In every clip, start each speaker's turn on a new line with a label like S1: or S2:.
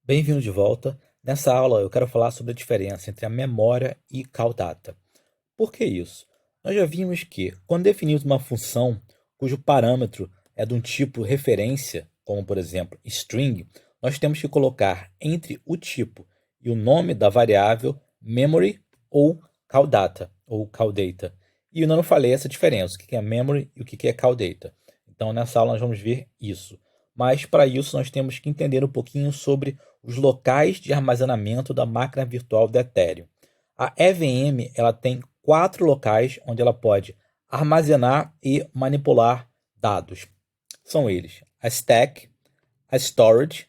S1: Bem-vindo de volta. Nessa aula eu quero falar sobre a diferença entre a memória e call data. Por que isso? Nós já vimos que, quando definimos uma função cujo parâmetro é de um tipo referência, como por exemplo string, nós temos que colocar entre o tipo e o nome da variável memory ou call data, ou call data. E eu não falei essa diferença, o que é memory e o que é call data. Então nessa aula nós vamos ver isso. Mas para isso nós temos que entender um pouquinho sobre os locais de armazenamento da máquina virtual do Ethereum. A EVM ela tem 4 locais onde ela pode armazenar e manipular dados. São eles: a stack, a storage,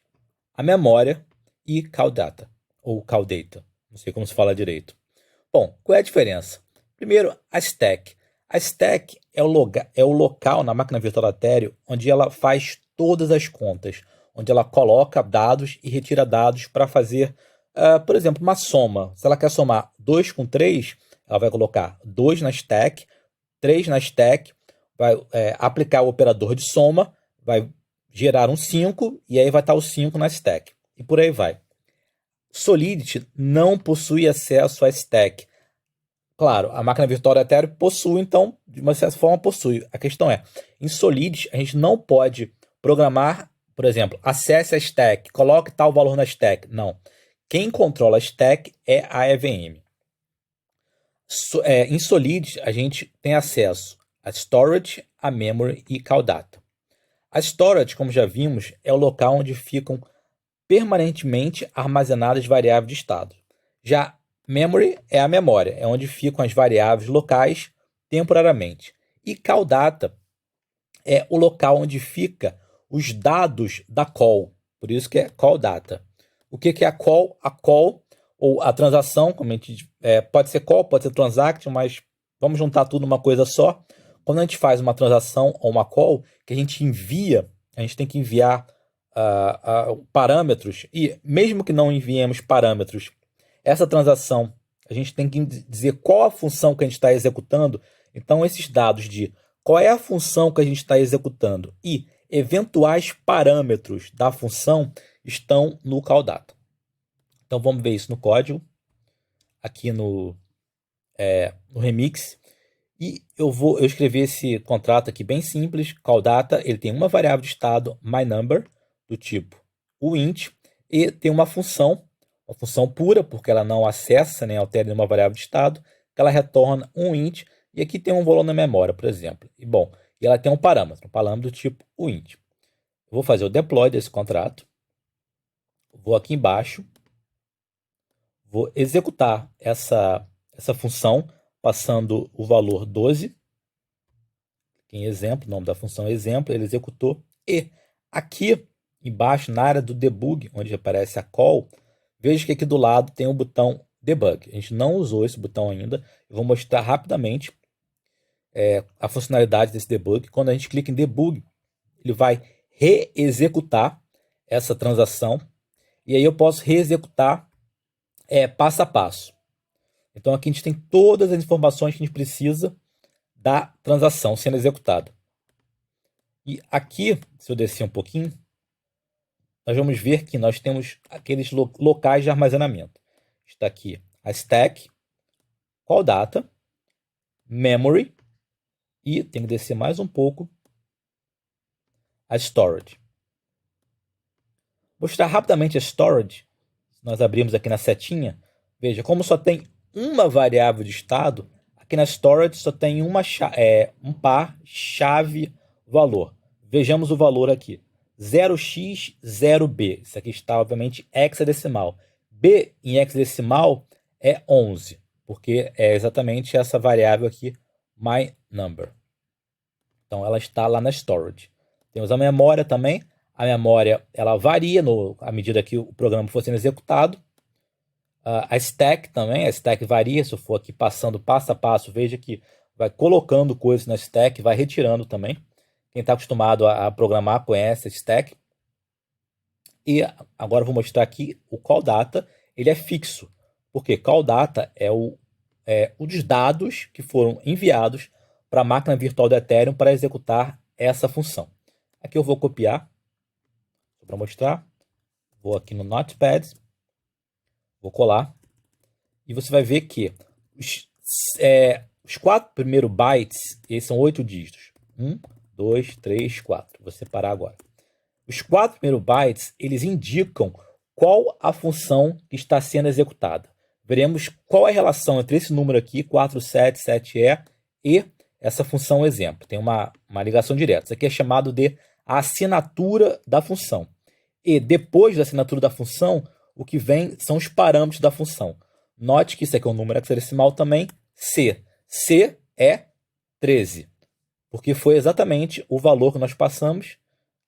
S1: a memória e call data, ou call data. Não sei como se fala direito. Bom, qual é a diferença? Primeiro, a stack. A stack é o local na máquina virtual do Ethereum onde ela faz todas as contas, onde ela coloca dados e retira dados para fazer, por exemplo, uma soma. Se ela quer somar 2 com 3, ela vai colocar 2 na stack, 3 na stack, vai aplicar o operador de soma, vai gerar um 5 e aí vai estar o 5 na stack. E por aí vai. Solidity não possui acesso à stack. Claro, a máquina virtual da Ethereum possui, então, de uma certa forma possui. A questão é, em Solidity, a gente não pode programar, por exemplo, acesse a stack, coloque tal valor na stack. Não. Quem controla a stack é a EVM. Em Solidity, a gente tem acesso a storage, a memory e call data. A storage, como já vimos, é o local onde ficam permanentemente armazenadas variáveis de estado. Já memory é a memória, é onde ficam as variáveis locais temporariamente. E call data é o local onde fica os dados da call, por isso que é call data. O que é a call? A call, ou a transação, como a gente, pode ser call, pode ser transaction, mas vamos juntar tudo numa coisa só. Quando a gente faz uma transação ou uma call, que a gente envia, a gente tem que enviar parâmetros, e mesmo que não enviemos parâmetros, essa transação, a gente tem que dizer qual a função que a gente está executando. Então, esses dados de qual é a função que a gente está executando e eventuais parâmetros da função estão no call data. Então, vamos ver isso no código, aqui no remix. E eu escrevi esse contrato aqui bem simples, call data, ele tem uma variável de estado, myNumber, do tipo uint, e tem uma função pura, porque ela não acessa nem altera nenhuma variável de estado, que ela retorna um int, e aqui tem um valor na memória, por exemplo. E ela tem um parâmetro do tipo uint. Eu vou fazer o deploy desse contrato, vou aqui embaixo, vou executar essa função, passando o valor 12, em exemplo, o nome da função é exemplo, ele executou. E aqui embaixo, na área do debug, onde aparece a call, veja que aqui do lado tem o botão debug. A gente não usou esse botão ainda. Eu vou mostrar rapidamente a funcionalidade desse debug. Quando a gente clica em debug, ele vai reexecutar essa transação. E aí eu posso reexecutar passo a passo. Então aqui a gente tem todas as informações que a gente precisa da transação sendo executada. E aqui, se eu descer um pouquinho, nós vamos ver que nós temos aqueles locais de armazenamento. Está aqui a stack, call data, memory e tem que descer mais um pouco a storage. Vou mostrar rapidamente a storage. Se nós abrirmos aqui na setinha, veja, como só tem uma variável de estado, aqui na storage só tem um par chave valor. Vejamos o valor aqui. 0x0b. Isso aqui está, obviamente, hexadecimal. B em hexadecimal é 11, porque é exatamente essa variável aqui, myNumber. Então, ela está lá na storage. Temos a memória também. A memória ela varia à medida que o programa for sendo executado. A stack também, a stack varia. Se eu for aqui passando passo a passo, veja que vai colocando coisas na stack, vai retirando também. Quem está acostumado a programar conhece a stack. E agora eu vou mostrar aqui o call data. Ele é fixo, porque call data é os dados que foram enviados para a máquina virtual do Ethereum para executar essa função. Aqui eu vou copiar para mostrar. vou aqui no Notepad, vou colar, e você vai ver que os 4 primeiros bytes, eles são 8 dígitos. 1, 2, 3, 4. Vou separar agora. Os 4 primeiros bytes, eles indicam qual a função que está sendo executada. Veremos qual é a relação entre esse número aqui, 477E, e essa função exemplo. Tem uma ligação direta. Isso aqui é chamado de assinatura da função. E depois da assinatura da função, o que vem são os parâmetros da função. Note que isso aqui é um número hexadecimal também, C. C é 13, porque foi exatamente o valor que nós passamos.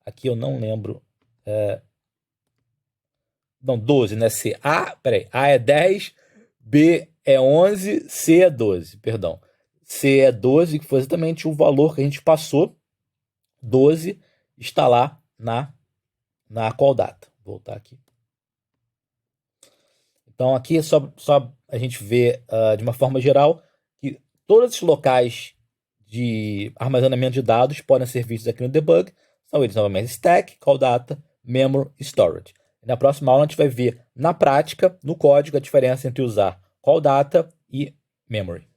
S1: Aqui eu não lembro. Não, 12, né? C. A é 10, B é 11, C é 12, perdão. C é 12, que foi exatamente o valor que a gente passou. 12 está lá na call data. Vou voltar aqui. Então aqui é só a gente ver de uma forma geral que todos os locais de armazenamento de dados podem ser vistos aqui no debug. São eles novamente stack, call data, memory e storage. E na próxima aula a gente vai ver na prática, no código, a diferença entre usar call data e memory.